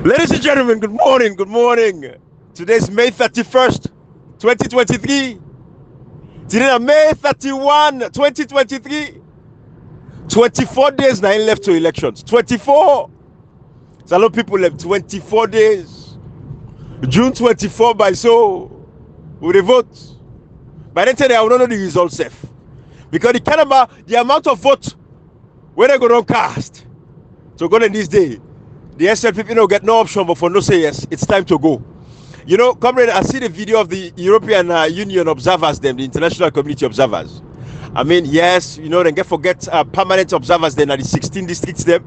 Ladies and gentlemen, good morning, good morning. Today's May 31st, 2023. Today is May 31, 2023. 24 days now left to elections. 24. So a lot of people left 24 days. June 24 by so we will vote. By then today I will not know the results safe. Because the amount of vote where they go to cast. So go in this day. The SLP get no option but for no say yes, it's time to go. Comrade, I see the video of the European Union observers, the international community observers. I mean, yes, they get forget permanent observers then at the 16 districts them.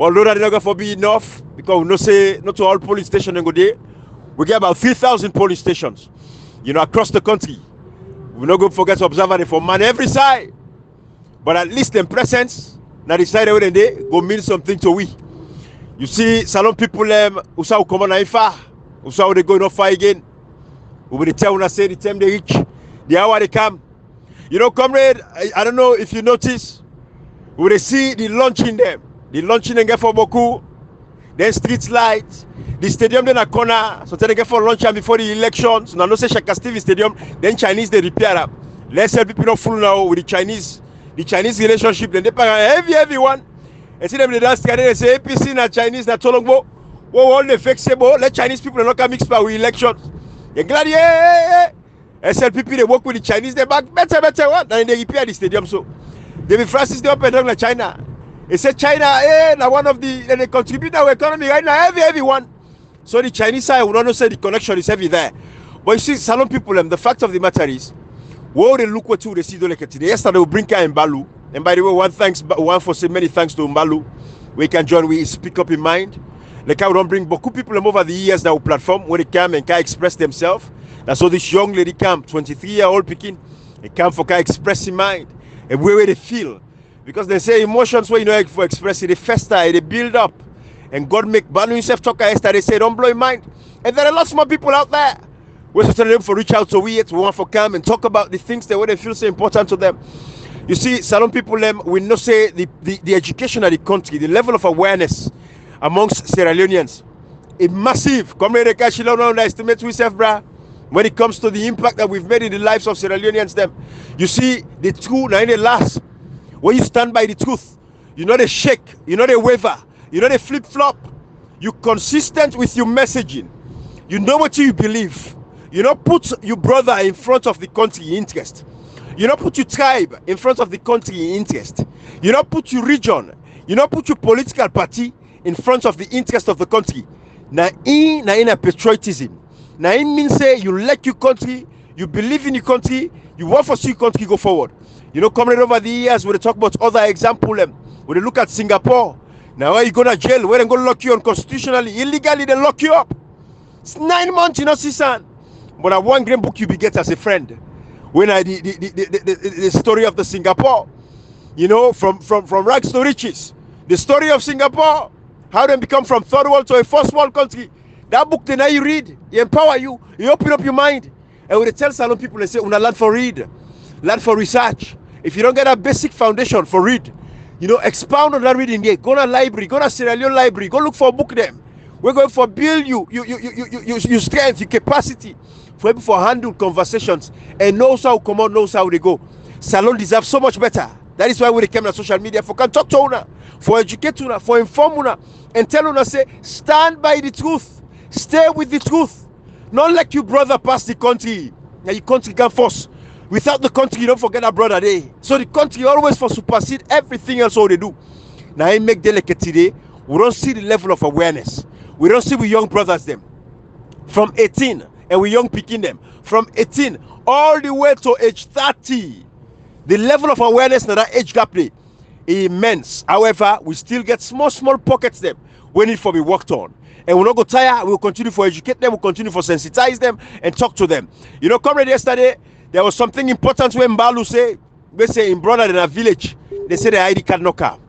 Although they're not going to be enough, because we no say not to all police stations go there. We get about 3,000 police stations, across the country. We're not going to forget to observe them for man every side. But at least in presence, now the side every day go mean something to we. You see, Salon people who say come on far, who say they go no far again. Who will tell when say the time they reach, the hour they come. Comrade, I don't know if you notice, we they see the launching them. The launching them get for Boku, then street lights, the stadium then a corner, so they get for launch before the elections. Now no say Shaka Stevie Stadium, then Chinese they repair up. Let's help people not fool now with the Chinese relationship. Then they pay heavy one. And see them they dance together. They say APC na Chinese na Tolongbo. All the flexible. Let Chinese people not come mix with elections. You're glad, yeah. SLPP they work with the Chinese. They back better one. And they repair the stadium. So David Francis they open down like China. They say China, now one of they contribute to our economy right now. Heavy one. So the Chinese side will not say the connection is heavy there. But you see, Salon people, the fact of the matter is, what they look what they see today. Yesterday we bring in Mbalu. And by the way, one for say many thanks to Mbalu. We can join, we speak up in mind. Like I don't bring beaucoup people over the years that will platform where they come and can express themselves. That's how this young lady come, 23-year-old Pekin, and come for can express in mind and where they feel. Because they say emotions where for expressing, they fester, they build up. And God make Banu himself talk yesterday, they say don't blow your mind. And there are lots more people out there. We're telling them for reach out to we want for come and talk about the things that they feel so important to them. You see, Salon people, we know say the education of the country, the level of awareness amongst Sierra Leoneans is massive. Comrade Kashila, don't underestimate yourself, brah. When it comes to the impact that we've made in the lives of Sierra Leoneans, you see, the truth, now in the last, when you stand by the truth, they shake, they waver, they flip-flop. You're consistent with your messaging. You know what you believe. Put your brother in front of the country interest. Put your tribe in front of the country interest. Put your region. Put your political party in front of the interest of the country. Na in a patriotism. Now it means say you like your country, you believe in your country, you want for see your country go forward. Coming over the years, when they talk about other examples, when they look at Singapore, now where you go to jail, where they go lock you unconstitutionally, illegally they lock you up. It's 9 months, see son. But I one green book you be get as a friend. When I the story of the Singapore, from rags to riches, the story of Singapore, how they become from third world to a first world country. That book then you read, you empower you, you open up your mind. And when they tell Salon people, they say, "Una learn for read, learn for research." If you don't get a basic foundation for read, expound on that reading there. Go to a library, go to Sierra Leone library, go look for a book them. We're going for build you strength, your capacity. For able to handle conversations and knows how come on, knows how they go. Salon deserves so much better. That is why we came on social media for can talk to una, for educate una, for inform una, and tell una say stand by the truth, stay with the truth. Not like your brother pass the country. Now your country can force. Without the country, you don't forget our brother there. So the country always for supersede everything else all they do. Now I make delicate today. We don't see the level of awareness. We don't see with young brothers them from 18. And we young picking them from 18 all the way to age 30. The level of awareness in that age gap is immense. However, we still get small pockets them when it for be worked on. And we'll not go tired. We'll continue for educate them. We'll continue for sensitize them and talk to them. Comrade, yesterday, there was something important when Mbalu say, they say in brother in a village, they say the ID card no come.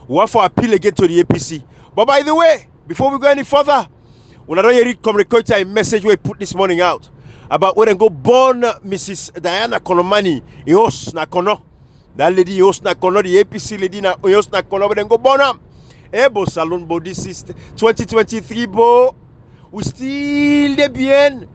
We want for appeal again to the APC. But by the way, before we go any further, when I don't read Comrade a message we put this morning out about when they go born Mrs. Diana Konomani, Yos Nakono. That lady Yos Nakono, the APC lady Yos Nakono, when they go born them. Bo salon bo this is 2023 bo. We still the bien.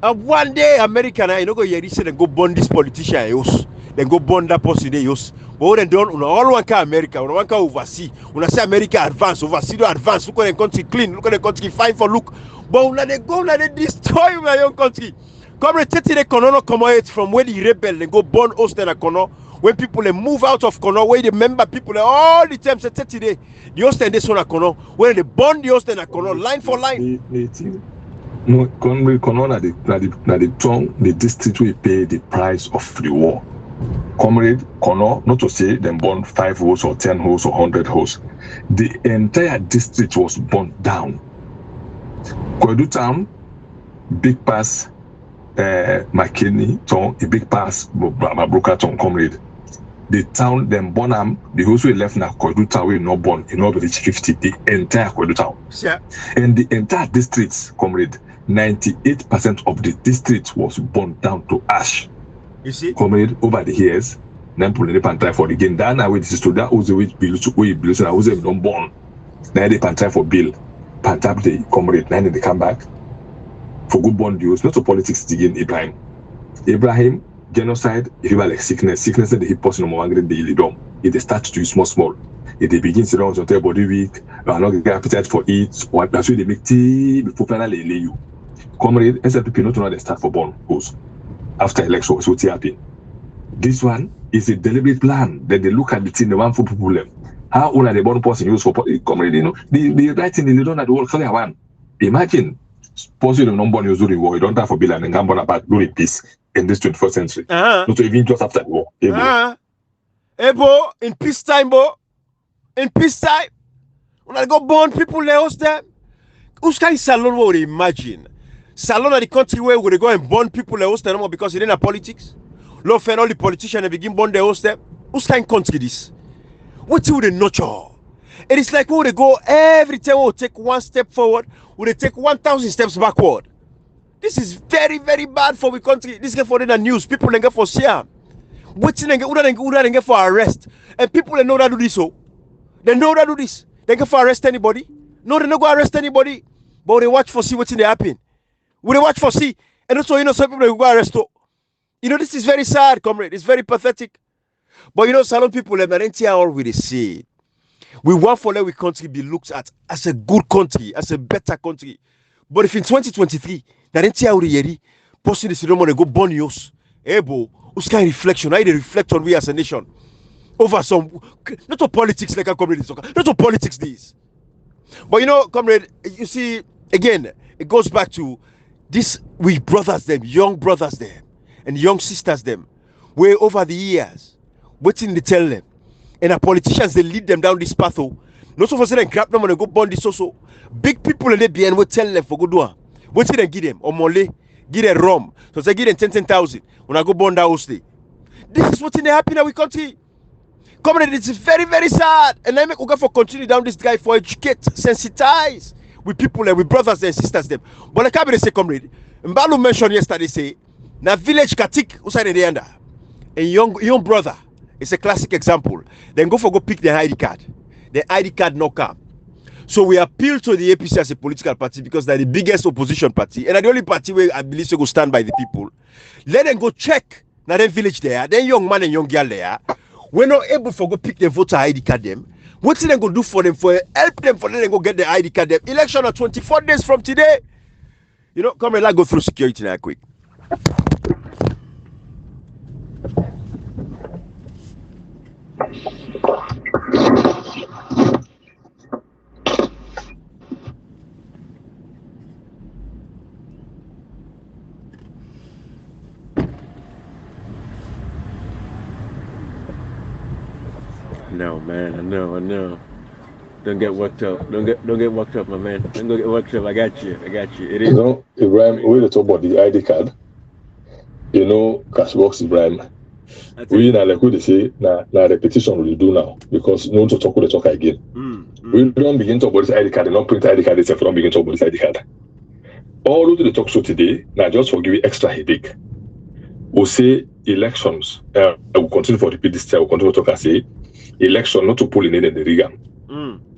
And one day America na you know go hear this and go burn this politician use. Then go burn that person they use. But what they done, all one can America, one can oversee. When I say America advance, oversee the advance. Look at the country clean, look at the country fine for look. But when they go, when they destroy my own country. Come and take the Kono come out from where the rebel and go burn Austin and Kono. When people they move out of Kono, where they remember people all the time say today, the Austin this one at Kono, when they burn the Austin and Kono line for line. No, Kono na the tongue, the district will pay the price of the war. Comrade, Kono, not to say them burn 5 holes or 10 holes or 100 holes. The entire district was burnt down. Kwedu town, big pass, McKinney town, a big pass, Mabroka town, comrade. The town, them burn them, the house we left now, Kwedu town, we not burn, in order to reach 50, the entire Kwedu town. Yeah. And the entire district, comrade, 98% of the district was burnt down to ash. You see? Comrade, over the years, then pulling the pantry for the game. That now this is to that was the way bills and I was even don't born. Now they pantry for bill, pantap the comrade, then they come back for good bond deals, not to politics again. Ibrahim, genocide, if you like sickness that the hip person no more angry the dom. If they start to do small, if they begin to run on their body weak, not get appetite for it, what that's why they make tea before finally lay you. Comrade, SLPP not to know they start for born goes. After election, so what happened? This one is a deliberate plan. Then they look at the thing, the one for problem. How only the born person use for comrade, you know, the right thing they don't have the whole clear one. Imagine, possibly the non-born use during war, you don't have for bill and then born about doing peace in this 21st century. Not even just after the war. Ebo, in peacetime, bo. In peacetime, when I go born people, they host them. Who's kind of salon would imagine? Salon at the country where would they go and burn people they host them because it ain't a politics? Love and all the politicians they begin burn they host them. Who's kind of country this? What would they nurture? It is like when they go every time we take one step forward, would they take 1,000 steps backward? This is very, very bad for the country. This is for the news. People they get for share. What they get for arrest. And people they know that do this so. They know that do this. They get for arrest anybody. No, they don't go arrest anybody. But they watch for see what's in the happen. We watch for see, and also some people will go arrest. This is very sad, comrade. It's very pathetic. But Salon people, they don't hear all we say. We want for let we country be looked at as a good country, as a better country. But if in 2023, they don't hear how they posting this, don't want to go burn yours. Ebo, who's kind of reflection? How they reflect on we as a nation over some, not to politics like a comrade, not to politics these. But comrade, you see again, it goes back to. This we brothers them, young brothers them, and young sisters them, where over the years, waiting to tell them, and our politicians they lead them down this path. Not so for them grab them and go burn this also. Big people in the BN will tell them for good one. Waiting and give them or mole, give them rum. So they give them 10,000 when I go burn that house day. This is what's in the happen in our country. Comrade, it's very, very sad. And I make Uga for continue down this guy for educate, sensitize. With people and with brothers and sisters them. But like I say, comrade, Mbalu mentioned yesterday, say, na village katik usai the under. A young brother, it's a classic example. Then go pick the ID card. The ID card no come. So we appeal to the APC as a political party because they're the biggest opposition party. And the only party where I believe they go stand by the people. Let them go check na them village there, then young man and young girl there. We're not able to go pick the voter ID card them. What's they going to do for them? For help them for them to go get the ID card. Them. Election are 24 days from today. Come and let's go through security now quick. No, man, I know. Don't get worked up. Don't get worked up, my man. Don't get worked up. I got you. It is. Ibrahim, we talk about the ID card. Cashbox Ibrahim. We now like what they say, now repetition we do now because no to talk again. We don't begin to talk about this ID card, and not print ID card itself. We don't begin to talk about this ID card. All of the talk show today, now just for give you extra headache. We'll say elections. I will continue for repeat this. I will continue to talk and say election not to pull in the Reagan.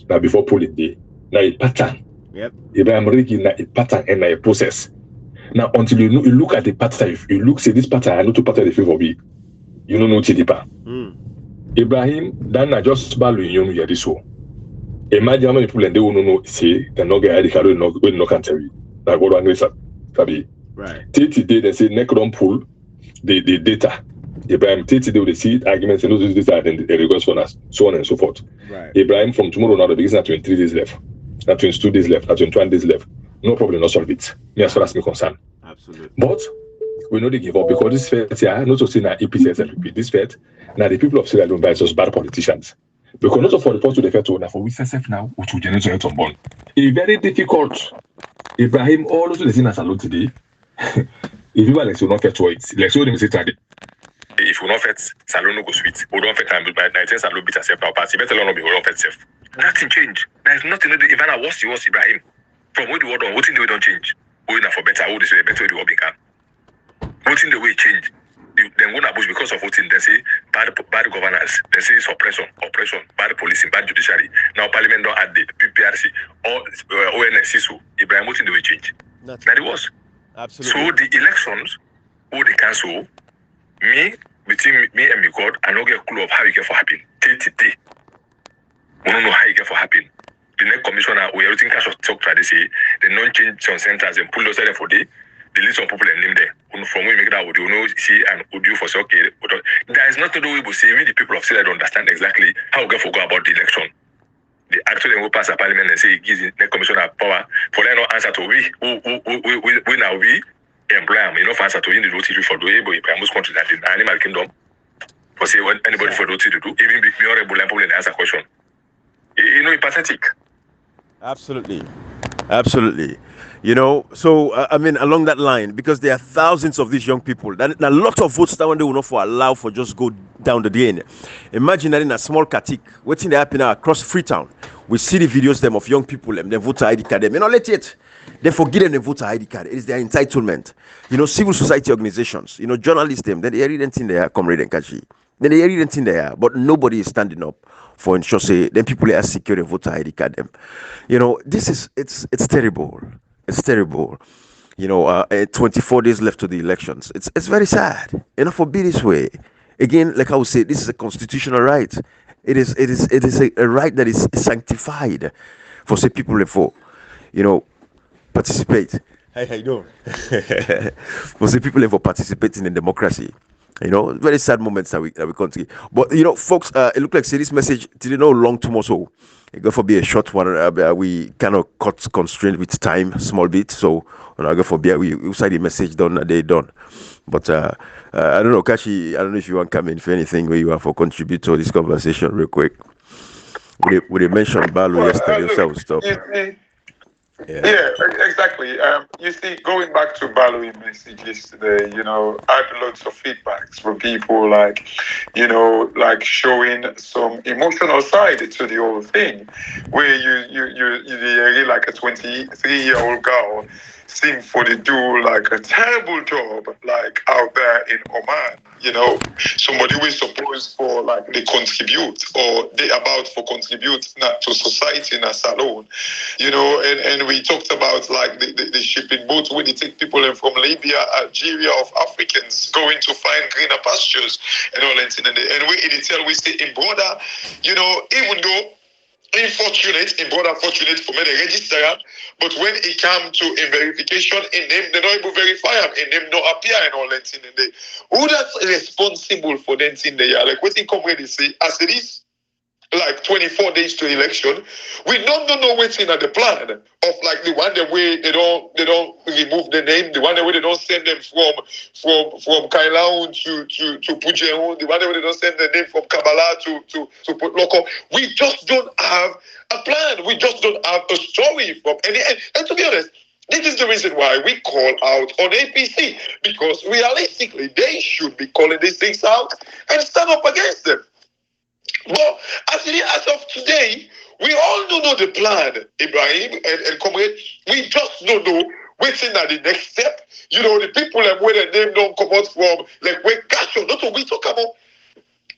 Now before polling day, now a pattern. Yep. Ibrahim rigging a pattern and a process. Now until you look at the pattern, if you look say this pattern, I know to pattern the favor be. You don't know Chidipa. Ibrahim, then I just value you this one. Imagine how many people and they will know say they're not getting the no can tell you. Like what one sabi. Right. Today they say neck don't pull the data. Ibrahim today they see arguments and those data and the request for us, so on and so forth. Right. Ibrahim from tomorrow now the beginning at 23 days left, at 22 days left, at 21 days left. No problem, not solve it. Me as far as me concerned. Absolutely. But we know they give up because this fact here, not to say now APC SLP, this fact, now the people of Sierra Leone are just bad politicians. Because not for report to the fact now for we self now, which will generate on bond. It's very difficult. Ibrahim, all those things as alone today. If you are like so not get to it, like so them say today. If you not fit, salon no go sweet. We don't fit time by 19 salon beat yourself now. Pass. Better not be we don't fit self. Nothing change. There's nothing. Even a worse Ibrahim. From where the word on, what in the way don't change. We now for better. Who they say better way the work can. What in the way change. Then when abuse because of voting, they say bad governance, they say suppression, oppression, bad policing, bad judiciary. Now Parliament don't add the PPRC or ONSC. Ibrahim, what in the way change. That it was. Absolutely. So the elections, who they cancel, between me and me God, I don't get a clue of how you get for happen. Day. We don't know how you get for happen. The next commissioner, we everything cash of talk to they say, they don't change some centers and pull those there for day. The list of people and name there. From we make that audio, no see and audio for say okay. There is nothing we will say. Even the people of Syria don't understand exactly how we go about the election. They actually will pass a parliament and say it gives the commissioner power for them not answer to we now we employ them. You know, for answer to in the road for the able in most countries that in animal kingdom. For say when anybody for the to do, even the honorable and people answer question. You know, it's pathetic. Absolutely. You know, so I mean, along that line, because there are thousands of these young people, that a lot of votes that one they will not for allow for just go down the drain. Imagine that in a small Katik, waiting to happen across Freetown. We see the videos them of young people and they voter ID card them. You know, let it. They forget them the voter ID card. It is their entitlement. You know, civil society organizations, you know, journalists them, then they are anything there, Comrade and Kachi. Then they are anything there, but nobody is standing up for ensure say then people are secure the voter ID card them. You know, this is it's terrible. It's terrible. You know, 24 days left to the elections. It's very sad. You know, for be this way. Again, like I would say, this is a constitutional right. It is a right that is sanctified for say people for, you know, participate. Hey, how you doing? For say people for participating in democracy. You know, very sad moments that we continue. But you know, folks, it looked like say this message didn't know long tomorrow. So it go for be a short one. We kind of cut constrained with time, small bit. So I go for be we say the message done, they done. But I don't know, Kashi. I don't know if you want to come in for anything where you want for contribute to this conversation real quick. We mentioned Balu yesterday, so stop. Yeah, exactly. You see, going back to Balo's message yesterday, you know, I had lots of feedbacks from people like, you know, like showing some emotional side to the whole thing, where you're like a 23-year-old girl seem for to do like a terrible job like out there in Oman, you know, somebody who is supposed for like they contribute or they about for contribute not to society in a salon, you know, and we talked about like the shipping boats where they take people in from Libya, Algeria of Africans going to find greener pastures and all that, and we tell we say in border, you know, even though in border fortunate for me to register, but when it come to a verification in them, they don't even verify them, in them not appear and all that thing in there. Who that's responsible for that thing there? Like what they come when they say, as it is like 24 days to election, we don't know what's in the plan of like the one the way they don't remove the name, the one the way they don't send them from Kailaun to Pujeon, the one the way they don't send the name from Kabbalah to Port Loco. We just don't have a plan. We just don't have a story from any and to be honest, this is the reason why we call out on APC, because realistically they should be calling these things out and stand up against them. But as of today, we all don't know the plan, Ibrahim and Comrade. We just don't know what's in the next step. You know, the people and where the name don't come out from, like where Gasho, not what we talk about.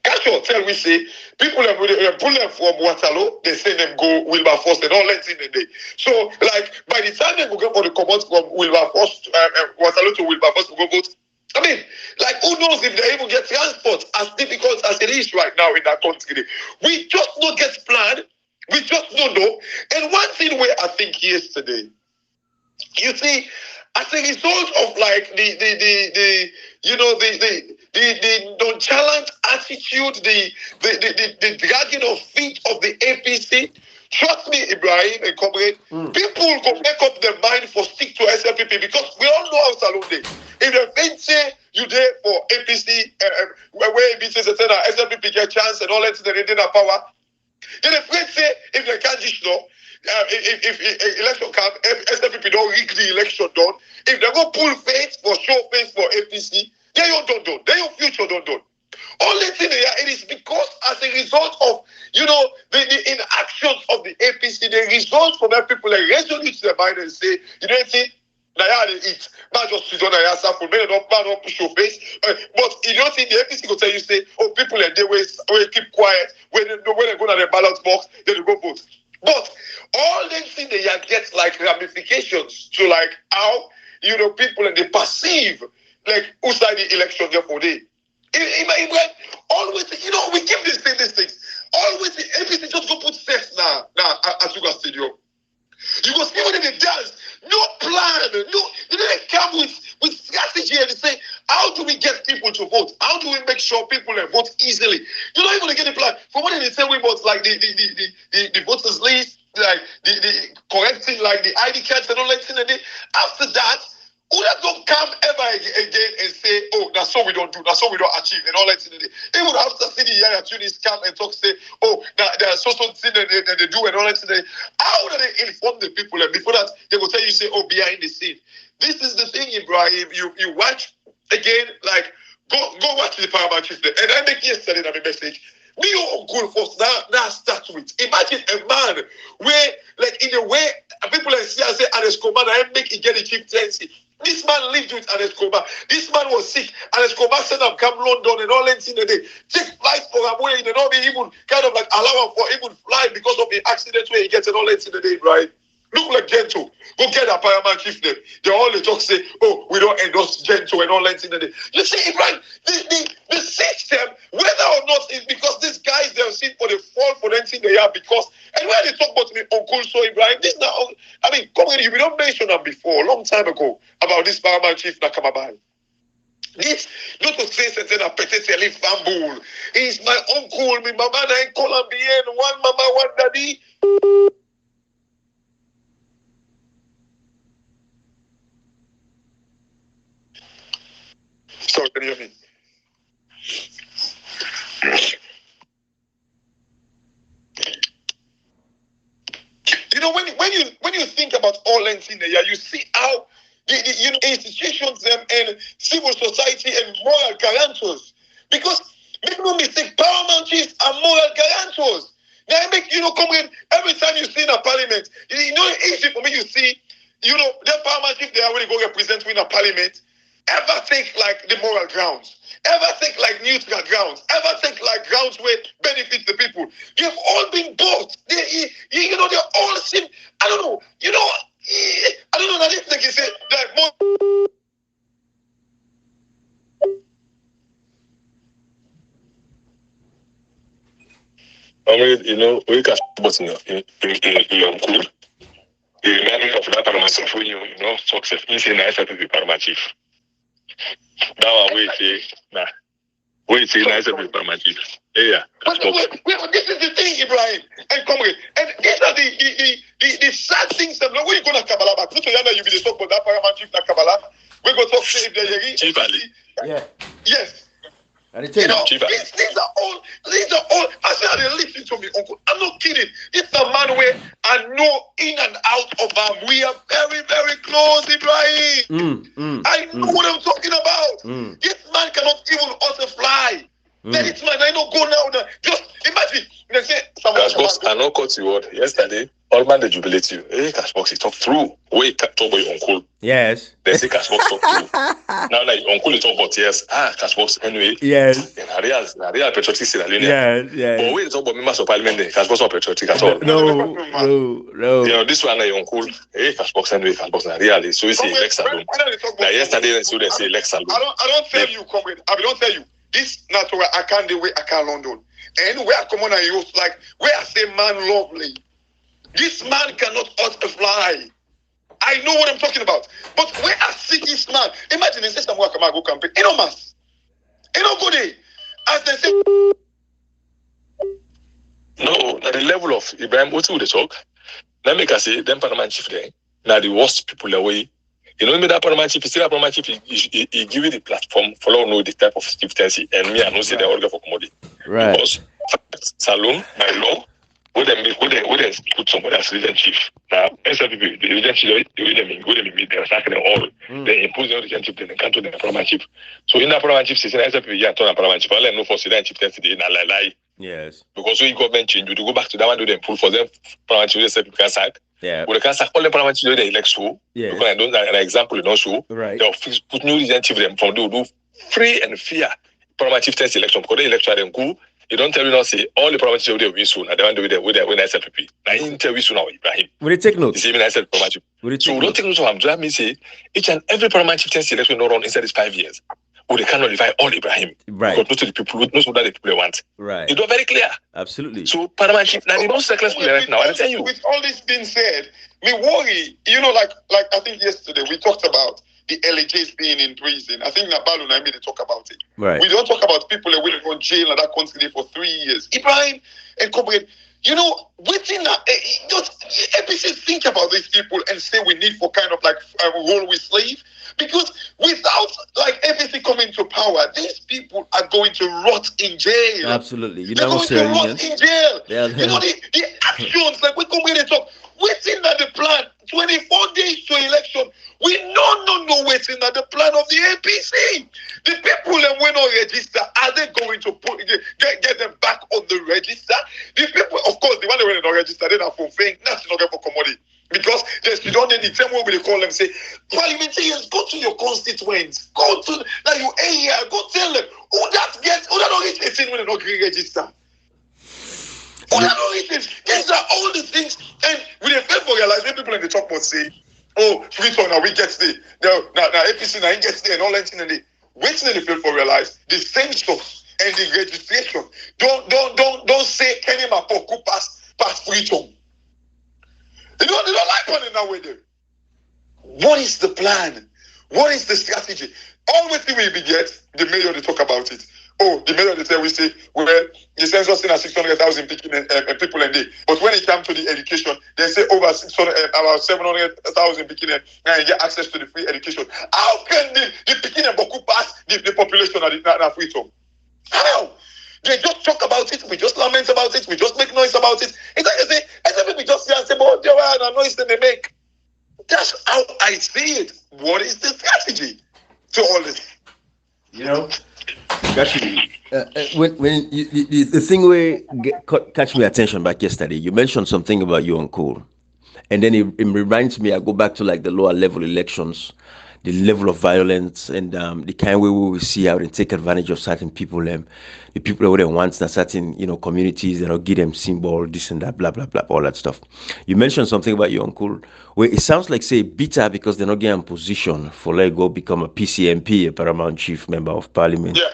Catch or tell we say people have pull them from Waterloo, they say them go Wilberforce and all that in the day. So like by the time they go get for the command from Wilberforce, Waterloo to Wilberforce to go vote. I mean, like who knows if they even get transport as difficult as it is right now in that country. We just don't get planned. We just don't know. And one thing where I think yesterday, you see, as a result of like the nonchalant attitude, the dragging of feet of the APC, trust me, Ibrahim and comrade, people go make up their mind for stick to SLPP because we all know how Salon day. If they think say you there for APC, where APC is a SLPP get chance and all that, they didn't have power. Then if they say if they can't just know. If election come, if SFP don't rig the election done, if they go pull face for show face for APC, then you don't done. Then your future don't done. Only thing here, it is because as a result of, the inactions of the APC, the result from that people like resolute their mind and say, you know what I mean? Eat. Not just sit on a yasa for me, not push your face. But you don't think the APC will tell you, say, oh, people and they will keep quiet. When they go to the ballot box, then they go vote. But all them things they get like ramifications to like how people and they perceive like who side the election there for day. Always we keep these things. Always the APC just go put sex now at Sugar Stadium. You go see what they does. No plan. No, they come with strategy and they say, how do we get people to vote? How do we make sure people vote easily? You don't even get a plan. For what they say we vote like the voters list, like the correcting like the ID cards and all that thing. And after that, who that don't come ever again and say, oh, that's so we don't do, that's so we don't achieve and all that thing. Even after city Yaya Tunis come and talk, say, oh, there's so thing that they do and all that thing. How do they inform the people? And before that, they will tell you, say, oh, behind the scene. This is the thing, Ibrahim. You watch again, like go watch the Paramount Chief. And I make yesterday a message. Me or good first now start with. Imagine a man where, like in a way, people like say Alex Coman, I make it get a chieftaincy. This man lived with Alex Coman. This man was sick. Alex Coman said I'm come London and all that in the day. Take flights for him where they don't even kind of like allow him for even fly because of the accident where he gets and all that in the day, right? Look like Gento. Go get a Paramount Chief them. They all the talk say, oh, we don't endorse Gento and all that in the day. You see, Ibrahim, the system, whether or not it's because these guys they're seen for the fall for them thing they are because and when they talk about me, Uncle So Ibrahim, this now I mean, come on, we don't mention them before, a long time ago, about this Paramount Chief Nakamabai. This not to say something a petitely fumble. He's my uncle, my mama and Colombian, one mama, one daddy. Sorry, can you hear me? When you think about all lengths in there, you see how the institutions and civil society and moral guarantors. Because make no mistake, paramount chiefs are moral guarantors. Now I make come in every time you see in a parliament. Easy for me you see, the paramount chief they are when they go represent in a parliament. Ever think like the moral grounds? Ever think like neutral grounds? Ever think like grounds where benefit the people? They've all been bought. They all seem. I don't know. I don't know that this thing is said that more. I mean, we can but in your cool. The remaining of that paramount of when success in saying nice to be paramount chief. That one wait say nice to be paramount chief. Yeah. But this is the thing, Ibrahim and comrade, and these are the sad things. That when you go to Kabbalah, but you be the talk about that paramount chief na Kabbalah. We go talk say if they're Chief Ali. Yeah. Yes. And these are all. I said, they listen to me, uncle. I'm not kidding. It's a man where I know in and out of him. We are very, very close, Ibrahim. I know what I'm talking about. This man cannot even also fly. This man, I know go now. Just imagine. They say, I not cut you word yesterday. all man they jubilate you. Hey, Cashbox, he talk through. Wait, talk about your uncle. Yes. They say Cashbox talk through. Now, like uncle, you talk about yes. Cashbox anyway. Yes. And real patriotic Sierra Leone. Yes. But wait, talk about members of parliament. Cashbox not patriotic at all. No. You know, this one, like uncle. Hey, Cashbox anyway. Cashbox na really. So you say Lex Salon. Now yesterday, so they say Lex Salon. I don't tell you, comrade. I don't tell you. This natural. I can't do it. I can't London. And where I come on and use like where I say man lovely. This man cannot hurt a fly. I know what I'm talking about. But where I see this man, imagine they say someone come and go campaign. You know, mass. You know, go there. As they say. No, at the level of Ibrahim, what would they talk? Now make us say, them parliament chief there. Now the worst people away. You know, me that parliament chief, still that parliament chief, he give you the platform for all know the type of chieftaincy. And me, I know say the order for commodity. Right. Because Salon, by law, would they put somebody as region chief. Now, SLPP, the region chief, they meet them, start them all. They impose the region chief, then they come to the parliament chief. So in that parliament chief, system, SLPP, yeah, turn a parliament chief. I'll no for sitting chieftaincy, they lie. Yes. Because when government change, you to go back to that one, do them pull for them, parliament chief, SLPP can sack. Yeah. But they can sack all the parliament chief, they elect show. Yeah. Because I don't an example, you don't show. Right. They'll put new region chief them from do free and fair parliament chieftaincy election. Because they elect them go. You don't tell me now say all the provinces will win soon. I don't do it with SLPP. Now interview soon now, Ibrahim. Will they take notes? The same I said province. So we don't take notes of them. That means say each and every parliament chieftaincy election not run inside these 5 years. Or they cannot nullify all Ibrahim. Right. Because most of the people, most of the people want. Right. It's not very clear. Absolutely. So parliament chief now the most reckless player right now. I tell you. With all this being said, me worry. You know, like I think yesterday we talked about the LHAs being in prison. I think Nabalu and I made a talk about it. Right. We don't talk about people that will go to jail and that country for 3 years. Ibrahim and comrade, you know, within that, just APC think about these people and say we need for kind of like a role with slave. Because without like APC coming to power, these people are going to rot in jail. Absolutely. They're going to rot in jail. Yeah. You know, the actions, like we come here and talk, waiting at the plan, 24 days to election, we know waiting at the plan of the APC. The people that will not register, are they going to get them back on the register? The people, of course, the one that will not register, they are for fame, that's not for commodity. Because you don't need the same way we call them, say, parliamentarians, go to your constituents, go to like your area, go tell them who don't reach 18 when they not register. These are all the things, and we dey fail for realize when people in the talk must say, "Oh, Freetown now we get there, now APC now he gets there and all that thing and they waiting in the fail for realize the census and the registration don't say Kenny Mapoku pass Freetown. They don't like running that way there. What is the plan? What is the strategy? Always we get the mayor they talk about it. Oh, the mayor they say we say well the census in 600,000 people a day. But when it comes to the education, they say over 600 about 700,000 people and get access to the free education. How can the Pekin and Boku pass the population at Freetown? How? They just talk about it, we just lament about it, we just make noise about it. It's like I say, everybody just say, but there are noise that they make. That's how I see it. What is the strategy to all this? You know, actually, when the thing where catch my attention back yesterday, you mentioned something about your uncle, and then it reminds me. I go back to like the lower level elections, the level of violence, and the kind way we will see how they take advantage of certain people, the people that they want in certain communities, and give them symbol, this and that, blah blah blah, all that stuff. You mentioned something about your uncle, where it sounds like say bitter because they're not getting in position for let go become a PCMP, a Paramount Chief Member of Parliament. Yeah.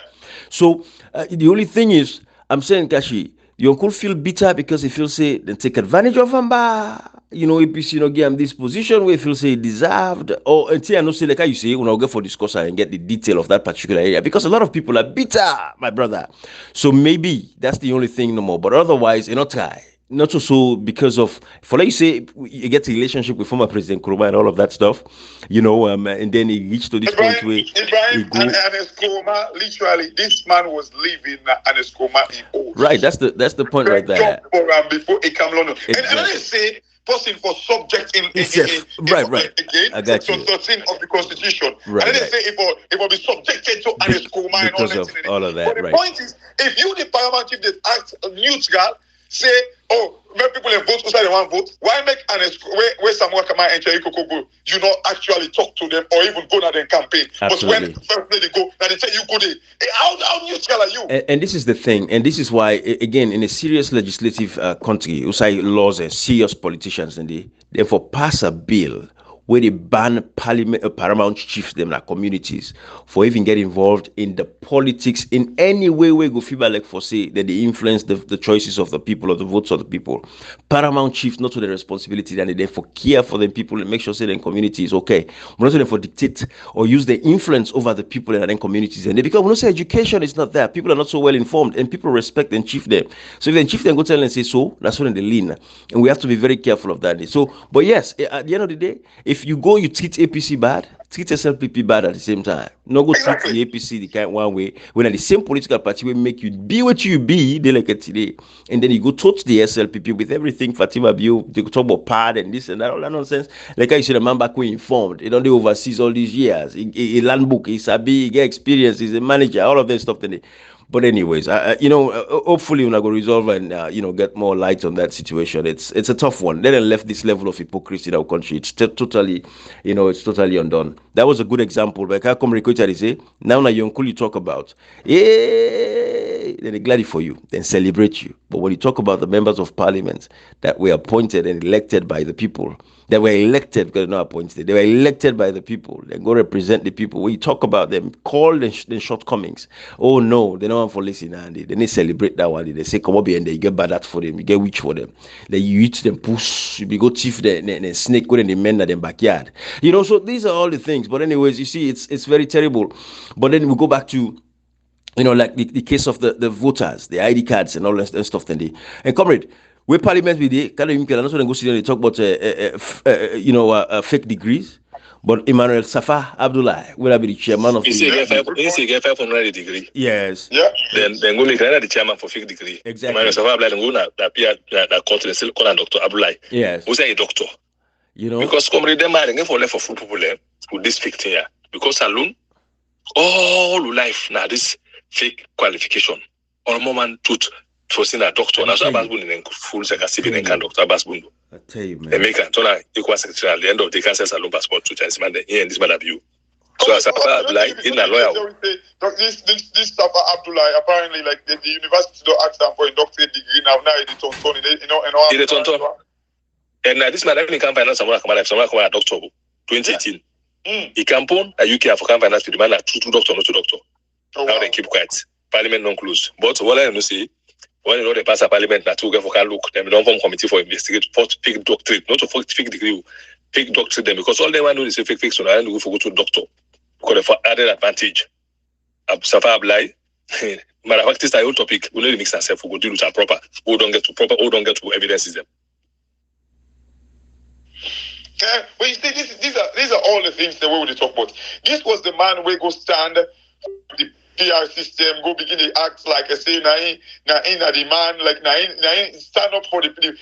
So the only thing is, I'm saying, Kashi, your uncle feel bitter because he feels say they take advantage of him, APC give him this position where he feels say he deserved, or until I know say like how you say, when I'll go for discussion and get the detail of that particular area, because a lot of people are bitter, my brother. So maybe that's the only thing no more. But otherwise, try. Not also because of, for like you say, you get a relationship with former President Nkrumah and all of that stuff, and then he reached to this point where Ibrahim and Nkrumah, literally, this man was living an Nkrumah in old. Right, that's the point right there. Before he came London. Exactly. And I say, person for subject in right. Again, I got Section 13 of the Constitution. Right, and then they say it will be subjected to an Nkrumah and all that. All of that, but the point is, if you, the Paramount Chief, that act neutral, say, oh, when people vote, who say they want vote? Why make where someone come out and you not actually talk to them or even go to their campaign? Absolutely. But when first they go, now they tell you go there. How neutral are you? And this is the thing, and this is why, again, in a serious legislative country, you say laws and serious politicians, and they therefore pass a bill where they ban paramount chiefs them like communities for even get involved in the politics in any way we go feel like for say that they influence the choices of the people or the votes of the people. Paramount chiefs not to the responsibility that they therefore care for the people and make sure say the community is okay. We're not therefore dictate or use their influence over the people in their communities. And they, because we don't say education is not there, people are not so well informed and people respect and chief them. So if then chief them go tell and say so, that's when they lean. And we have to be very careful of that. So, but yes, at the end of the day, if you go, you treat APC bad, treat SLPP bad at the same time. No go treat the APC the kind one way when at the same political party will make you be what you be, they like it today. And then you go touch the SLPP with everything Fatima Bio, they talk about pad and this and that, all that nonsense. Like I said, a man back when informed, you know, they overseas all these years. A land book, he's a big experience, he's a manager, all of that stuff. But anyways, hopefully we're going to resolve and get more light on that situation. It's a tough one. Then left this level of hypocrisy in our country. It's totally, it's totally undone. That was a good example. Like how come Rikocha say now your uncle you talk about, then they're glad for you, then celebrate you. But when you talk about the members of parliament that were appointed and elected by the people, they were elected because they're not appointed. They were elected by the people. They go represent the people. When you talk about them, call them shortcomings. Oh no, they don't want for listening, and they celebrate that one. They say come up here and they get bad at for them. You get witch for them. Then you eat them, push. You go thief the snake when they men in the backyard. So these are all the things. But anyways, you see, it's very terrible. But then we go back to like the case of the voters, the ID cards and all that stuff. And comrade, we parliament with the kind of that's when go sit they talk about fake degrees. But Emmanuel Safa Abdullah will be the chairman of. He get 500 degree. Yes. Yeah. Then go make the chairman for fake degree. Exactly. Emmanuel Safa Abdullah go na appear na court and still call a Dr. Abdullah. Yes. Who say a doctor? Because comrade them are for left for full people with this fake thing here. Because alone, all life now this fake qualification or moment truth for seeing a doctor. Now so Abasbun in full second and can Dr. Abasbun. I tell you, man. They make a ton equal secretary at the end of the cancer salon passport to Chinese man here and this man view. So as Abdullah in a lawyer. This Safa Abdullah apparently like the university don't ask them for a doctorate degree now in the Tonton in the Tonton. And this man only can finance someone come a doctor 2018. He campaign a UK for finance to the man two doctor, not two doctor. Now they keep quiet. Parliament non close. But what I know say when they pass a parliament that to go for look, them don't form committee for investigate for fake doctorate, not to fake degree, fake doctorate them because all they want to do is fake so I go for go to doctor because for added advantage. Safa Abdullah, matter of fact, this is a whole topic. We need to mix ourselves. We go deal with our proper. We don't get to proper. We don't get to evidences them. Yeah, but you see, these are all the things that we will talk about. This was the man where go stand the PR system, go begin to act like I say, the man, like stand up for the people.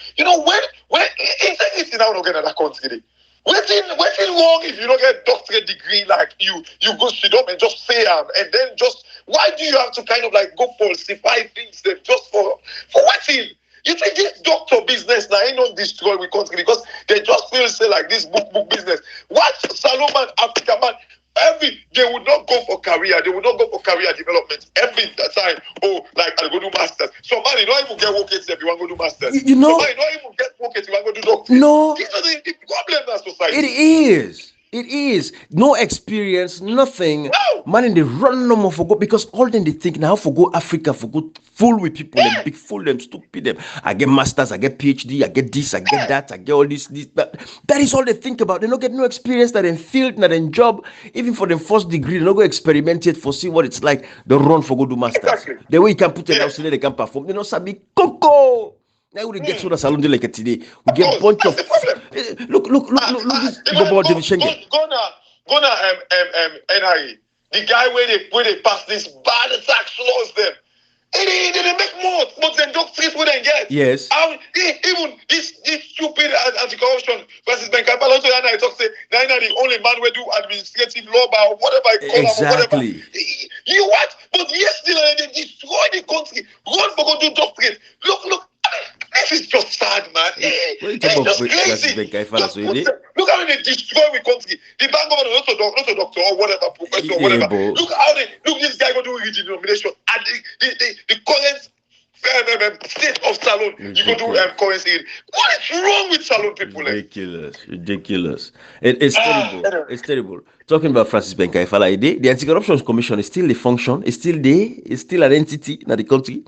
When it's now not getting that country. What's wrong if you don't get a doctorate degree like you go sit up and just say and then just why do you have to kind of like go falsify things then just for what thing? You think this doctor business now ain't not destroy we country because they just feel say like this book business. What Salomon Africa man they would not go for career, they would not go for career development every time. Oh, like I'll go do masters. So man, you don't even get work if you want to go do masters. So man, you don't even get work if you want to go do doctor. No. These are the problems in our society. It is. No experience, nothing. No. Man, in the run no more for go because all them they think now for go Africa, for go full with people, and big fool them, stupid them. I get masters, I get PhD, I get this, I get that, I get all this. That is all they think about. They don't get no experience that in field, not in job, even for the first degree, they don't go experiment it for see what it's like. They run for go do masters. Exactly. The way you can put it out so they can perform. They don't sabi coco. Now we get to the salon like today. We get a bunch of look this about the Schengen. Go na NIE. The guy where they pass this bad tax laws them. They make more, but then doctors wouldn't get. Yes. Even this stupid anti-corruption versus Ben Kapal also and I talk say now the only man will do administrative law or whatever I call exactly. Him or whatever. You what? But yesterday they destroy the country. Run for go do doctorate. Look. This is just sad, man. What It's you just talk about crazy. Francis so Look how they destroy the country. The bank governor, not a doctor or whatever, professor or whatever. Look how look this guy going to do redenomination and the current state of Salon. You go do currency. What is wrong with Salon people? Ridiculous. It's terrible. It's terrible. Talking about Francis Benkaifala, the Anti-Corruption Commission is still a function. It's still there. It's still an entity in the country.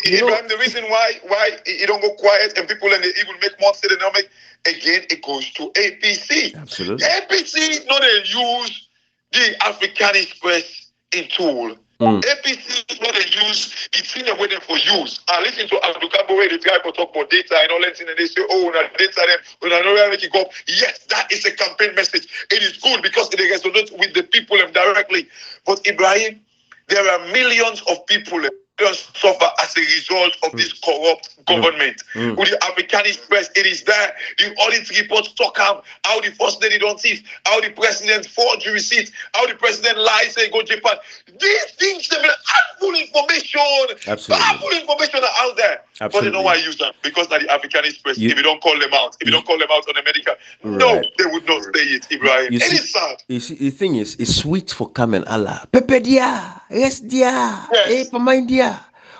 The reason why it don't go quiet and people and they even make more say they don't make again, it goes to APC. Absolutely. APC not they use the Africanist press in tool. APC is not they use the thing that waiting for use. I listen to Abdukabo where the guy will talk about data and all that thing and they say, oh, na data them, when I know where make it go. Yes, that is a campaign message. It is good because it resonates with the people directly. But Ibrahim, there are millions of people suffer as a result of this corrupt government. With the Africanist press, it is there. The audit reports talk about how the first lady don't thief, how the president forged receipts, how the president lies, say go Japan. These things, they are full information. Full information are out there. But they know why use them because of the Africanist press. If you don't call them out, on America, no, they would not say it, Ibrahim. It is sad. You see, the thing is, it's sweet for Carmen Allah. Pepe dia, rest dia, mind dia.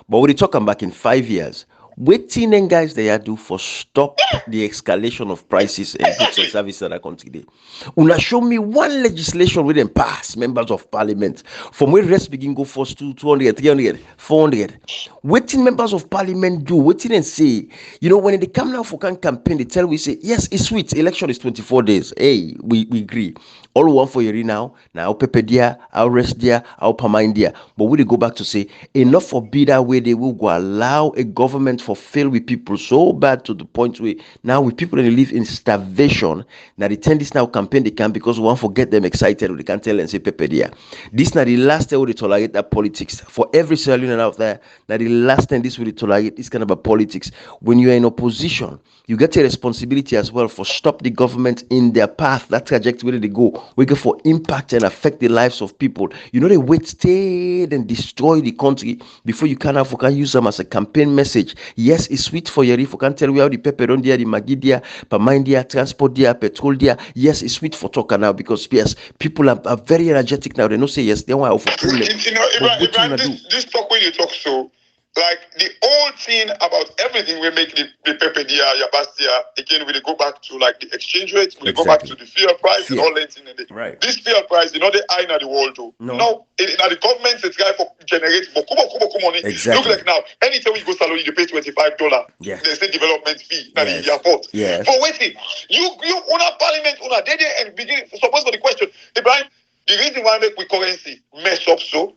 But when you talking back in 5 years, waiting and guys they are do for stop the escalation of prices and goods and services that are country today. Una show me one legislation with them pass members of parliament from where rest begin go first to 200, 300, 400. Waiting members of parliament do waiting and say, when they come now for campaign, they tell we say yes, it's sweet. Election is 24 days. Hey, we agree. All one for you now Pepe dia, I'll rest dia, I'll pamind dia. But we go back to say enough for be that way they will go allow a government for fail with people so bad to the point where now with people that live in starvation. Now they turn this now campaign they can because we want to get them excited. We can tell and say Pepe dia. This now the last time we tolerate that politics for every Sierra Leonean out there. Now the last time this will tolerate this kind of a politics. When you are in opposition, you get a responsibility as well for stop the government in their path, that trajectory where they go. We go for impact and affect the lives of people. They wait, stay and destroy the country before you can use them as a campaign message. Yes, it's sweet for you. If you can tell you how the pepper on there, the maggi there, pamind there, transport there, petrol there. Yes, it's sweet for talker now because yes, people are very energetic now. They don't say yes, they want to overcome them. This talk when you talk so. Like the whole thing about everything we make the Pepe dia, Yabastia, again we go back to like the exchange rate, we go back to the fuel price and all that thing. Right. This fuel price, they high in the world too. No, the government is trying to generate money. Exactly. Look like now, anytime you go salon, you pay $25. Yes. There's a development fee at the airport. Yes. But wait, you una parliament, una they and begin suppose for the question, Ibrahim, the reason why make we currency mess up so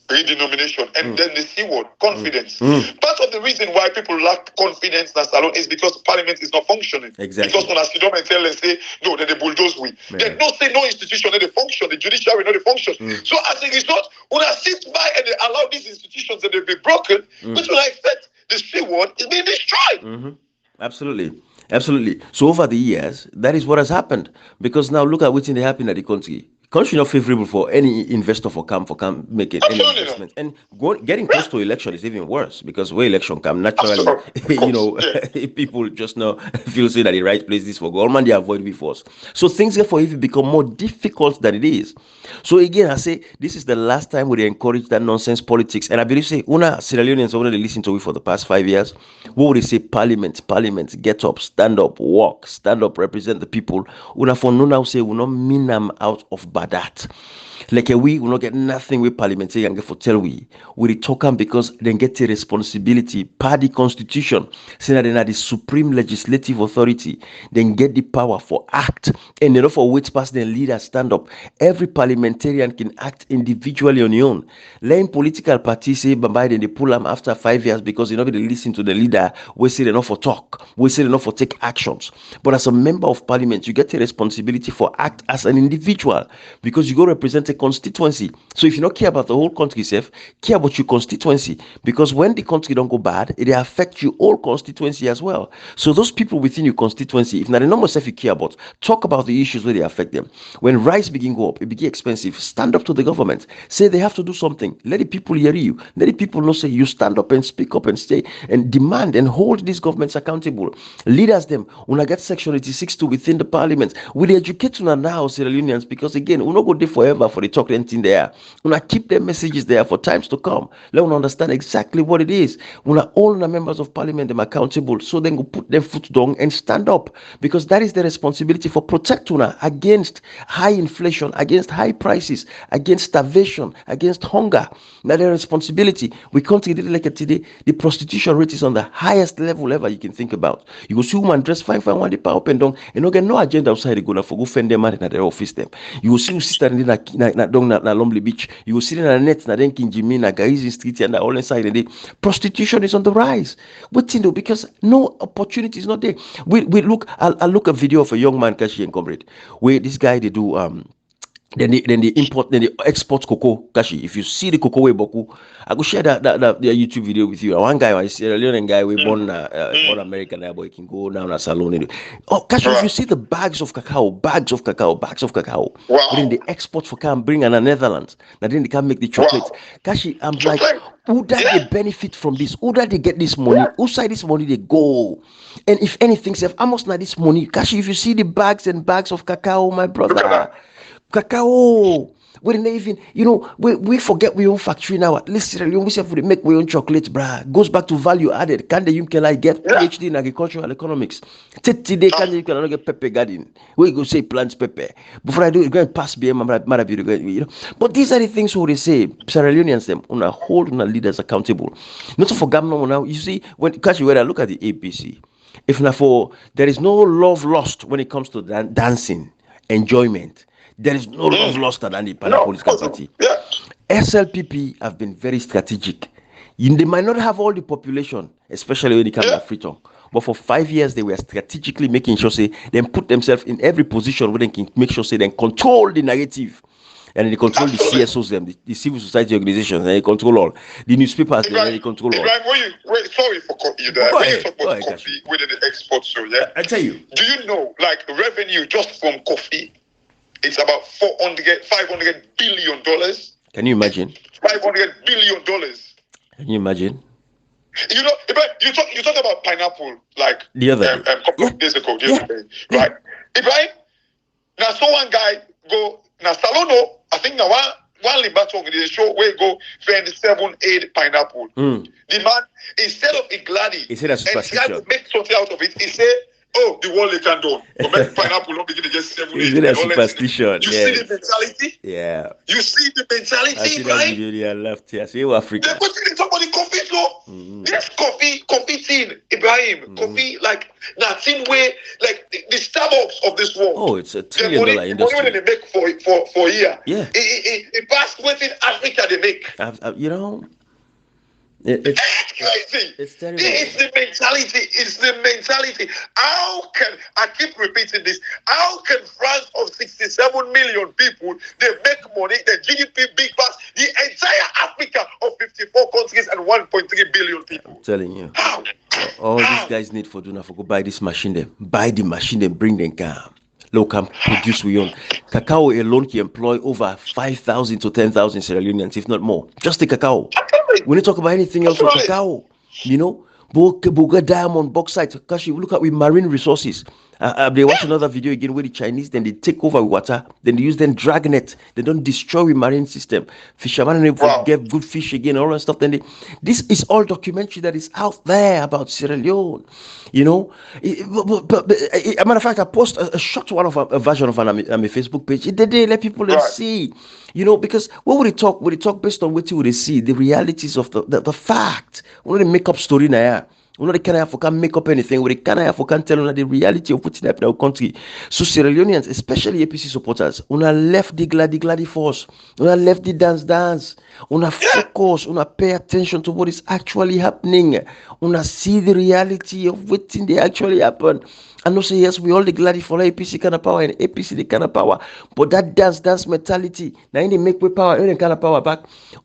redenomination and then the C word, confidence. Part of the reason why people lack confidence in Salon is because parliament is not functioning. Exactly. Because when I sit down and tell and say, no, then they bulldoze we. They don't say no institution, they function, the judiciary not function. So as a result, when I sit by and they allow these institutions that they be broken, which will affect the C word is being destroyed. Absolutely. So over the years, that is what has happened. Because now look at what's happening at the country. Country not favorable for any investor for making any investment, and getting close to election is even worse because where election come naturally, people just now feel say that the right place is for government they avoid before. So things therefore even become more difficult than it is. So again, I say this is the last time we encourage that nonsense politics, and I believe say una Sierra Leoneans when they listen to it for the past 5 years, what would they say? Parliament, get up, stand up, walk, stand up, represent the people. Una for no now say we not mean them out of that. Like we will not get nothing with parliamentary and get for tell we talk them because they get a responsibility per the constitution saying that they are the supreme legislative authority, then get the power for act and enough for which past the leader stand up. Every parliamentarian can act individually on your own. Letting political parties say bye then they pull them after 5 years because they listen to the leader. We say enough for talk, we say enough for take actions. But as a member of parliament, you get a responsibility for act as an individual. because you go represent a constituency. So if you not care about the whole country itself, care about your constituency, because when the country don't go bad, it affect your whole constituency as well. So those people within your constituency, if not the number of stuff you care about, talk about the issues where they affect them. When rice begin go up, it begin expensive, stand up to the government, say they have to do something, let the people hear you, let the people know, say you stand up and speak up and stay and demand and hold these governments accountable. Leaders them, when I get section 86 to within the parliament, we educate una now, Sierra Leoneans, because again, we not go there forever for the chocolate in there. When I keep their messages there for times to come, let them understand exactly what it is. When all the members of parliament them accountable, so then go put their foot down and stand up, because that is the responsibility for protect una against high inflation, against high prices, against starvation, against hunger. Now their responsibility. We can't get it like today. The prostitution rate is on the highest level ever you can think about. You go see woman dress fine, one day power up and down, and no get no agenda outside the go for go fend them at their office them. You will see sister in na Lonely Beach. You will see in the net na then King Jimmy na Gaizi Street and all inside the day. Prostitution is on the rise. What you know? Because no opportunity is not there. We look. I'll look a video of a young man, Kashi and comrade, where this guy they do then they import, then they export cocoa. Kashi, if you see the cocoa way boku, I go share that YouTube video with you. One guy, I see a Leonean guy, we born American boy, can go now in a salon. Oh, Kashi, if you see the bags of cacao, Wow. then they export for can bring in the Netherlands. Now then they can make the chocolate. Wow. Kashi, I'm like, who that they benefit from this? Who that they get this money? Who side this money they go? And if anything, if I must not this money, Kashi, if you see the bags and bags of cacao, my brother. Cacao. We didn't even, we forget we own factory now. At least we say we make we own chocolate, bruh. Goes back to value added. Can the UMKLI get PhD in agricultural economics? Today, can you cannot get pepper garden? We go say plants pepper. Before I do it, go and pass BM, But these are the things who they say, Sierra Leoneans them, on a hold on leaders accountable. Not to forget now, you see, when I look at the APC, if not for, there is no love lost when it comes to dancing, enjoyment. There is no love lost than the political party. Yeah. SLPP have been very strategic. They might not have all the population, especially when it comes to Freetown. But for 5 years, they were strategically making sure, say, they put themselves in every position where they can make sure, say, they control the narrative. And they control the CSOs, them, the civil society organizations, and they control all. The newspapers, and they control all. Sorry for you there. When you talk about coffee within the export show, I tell you. Do you know, like, revenue just from coffee, it's about $500 billion. Can you imagine? $500 billion. Can you imagine? You know, you talk about pineapple like the other a couple of days ago, right? Ibrahim, now so one guy go now Salono, I think now one Libato they show where go 27-8 pineapple. The man, instead of a gladdy, he said that's superstition. And make something out of it, he said, oh, the wall they can do. But make pineapple not begin to get 7, 8. Is it a superstition? You see the mentality? Yeah. You see the mentality, I see right? that video left here. See Africa. They're putting somebody coffee so this coffee thing, Ibrahim, coffee like nothing way like the Starbucks of this world. Oh, it's a $1 trillion industry. Money they make for a year. Yeah. It passed within Africa they make. It's crazy. It's terrible. It's the mentality. It's the mentality. How can I keep repeating this? How can France of 67 million people they make money? The GDP big past the entire Africa of 54 countries and 1.3 billion people. I'm telling you. How? All these guys need for doing for go buy this machine. Them buy the machine. Then bring them car. Local produce we own. Cacao alone can employ over 5,000 to 10,000 Sierra Leoneans, if not more. Just the cacao. When you talk about anything else for cacao, Boga diamond, bauxite, Kashi, look at with marine resources. They watch another video again where the Chinese, then they take over water, then they use them dragnet, they don't destroy the marine system. Fishermen get good fish again, all that stuff. This is all documentary that is out there about Sierra Leone. But a matter of fact, I post a short one of a version of on my Facebook page. They let people see, because what would they talk? Would they talk based on what you would see, the realities of the fact? We don't make up story now. We know they can't make up anything. We can't tell the reality of what's happening in our country. So Sierra Leoneans, especially APC supporters, una left the gladi force, una left the dance, una focus, una pay attention to what is actually happening, una see the reality of what's they actually happen. And no say yes, we all the glad for APC kind of power and APC the kind of power. But that dance mentality, now they make with power, any kind of power back.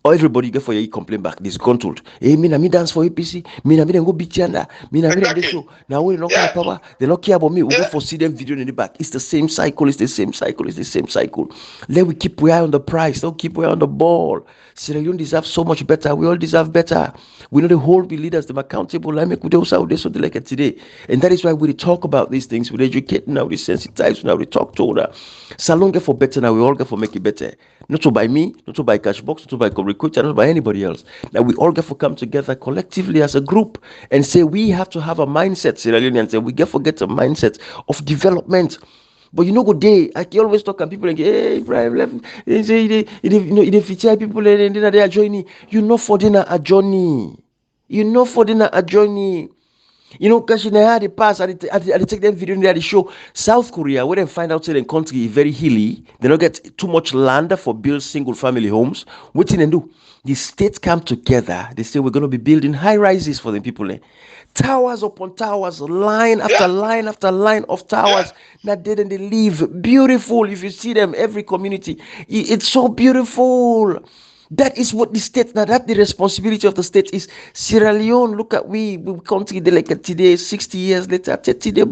Or everybody get for your complaint back, disgruntled. Hey, me na me dance for APC, me na me then go beat Yanda, me na me then this show. Now we no kind of power, they don't care about me. We go for see them video in the back. It's the same cycle, it's the same cycle, it's the same cycle. Let we keep we eye on the price, don't keep we eye on the ball. Sierra Leone deserve so much better. We all deserve better. We know the whole be leaders, them accountable. Like make we do so this so like today. And that is why we talk about these things. We educate now, we sensitize now, we talk to her. Salon get for better now, we all get for make it better. Not to by me, not to by Cashbox, not to by Recruiter, not by anybody else. Now we all get for come together collectively as a group and say we have to have a mindset, Sierra Leoneans, and we get forget a mindset of development. But you know, good day. I can always talk and people like, hey, Ibrahim left. They say, they feature people and then they are joining. You know, for dinner a journey. You know, for dinner a journey. You know, because I had the past, I take them video in there, they show South Korea, where they find out the country is very hilly, they don't get too much land for build single family homes. What did they do? The states come together, they say we're going to be building high rises for the people. Towers upon towers, line after line after line of towers. That didn't they live beautiful. If you see them, every community, it's so beautiful. That is what the state now. That the responsibility of the state is. Sierra Leone. Look at we country like today, 60 years later, 30 days.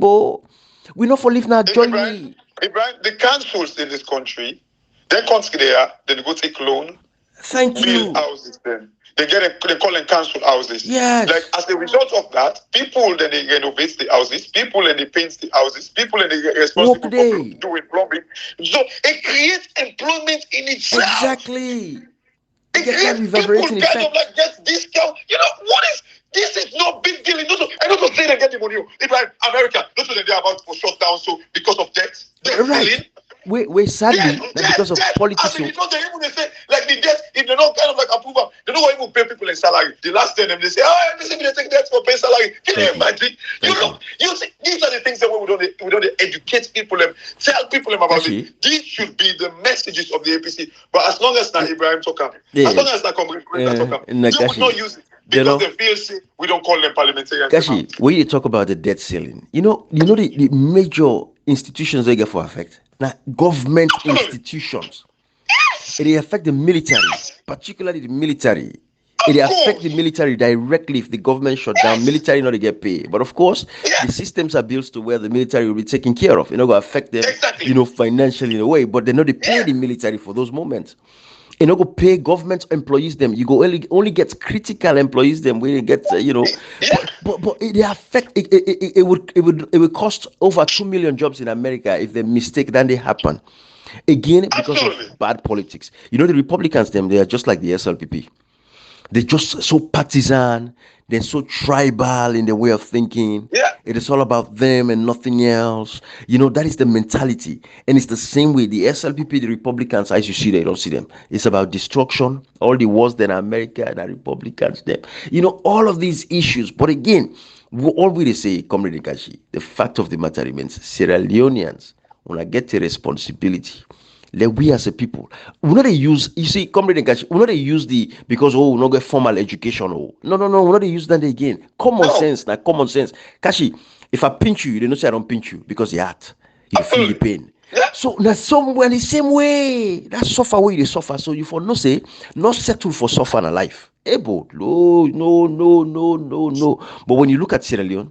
We not for live now journey. Ibrahim, the councils in this country, they country they go take loan. Thank you. Build houses then. They call them council houses. Yes. Like as a result of that, people then they renovate the houses, people then they paint the houses, people then they get responsible for doing plumbing. So it creates employment in itself. Exactly. It creates people kind of like get discount. You know what is this? Is no big deal. I don't say they get the money. It's like America. That's what they're about to shut down. So because of debt, right. We're sadly because of politics. I mean, because they even say like the debt, if they're not kind of like approval, they don't even pay people in salary. The last time they say, oh, they take debt for pay salary. Can you imagine? You see, these are the things that we don't educate people and tell people about it. These should be the messages of the APC. But as long as not Ibrahim Tokam, as long as not Comrade Tokam, they would not use it. Because they feel sick, we don't call them parliamentarians. Kashi, when you talk about the debt ceiling, you know the major institutions they get for effect. Now, government institutions. It affect the military, particularly the military. It affects the military directly if the government shut down. Military not to get paid, but of course, the systems are built to where the military will be taken care of. You're not going to affect them, financially in a way, but they know they pay the military for those moments. You know, go pay government employees them. You go only get critical employees them where you get but it affect it would cost over 2 million jobs in America if the mistake then they happen again because of bad politics. You know, the Republicans them, they are just like the SLPP. They're just so partisan. They're so tribal in their way of thinking. It is all about them and nothing else. You know, that is the mentality. And it's the same way. The SLPP, the Republicans, as you see, they don't see them. It's about destruction. All the wars that America and the Republicans, them. You know, all of these issues. But again, all we say, Comrade Kashi, the fact of the matter remains, Sierra Leoneans, when I get a responsibility, let we as a people, we not use, you see, Comrade Kashi, we not use because we not get formal education. No, we not use that again. Common sense, now common sense. Kashi, if I pinch you, they don't say I don't pinch you because you hurt. You feel the pain. So now somewhere the same way, that suffer where you suffer. So you for no say, not settle for suffer in life. Able, no. But when you look at Sierra Leone,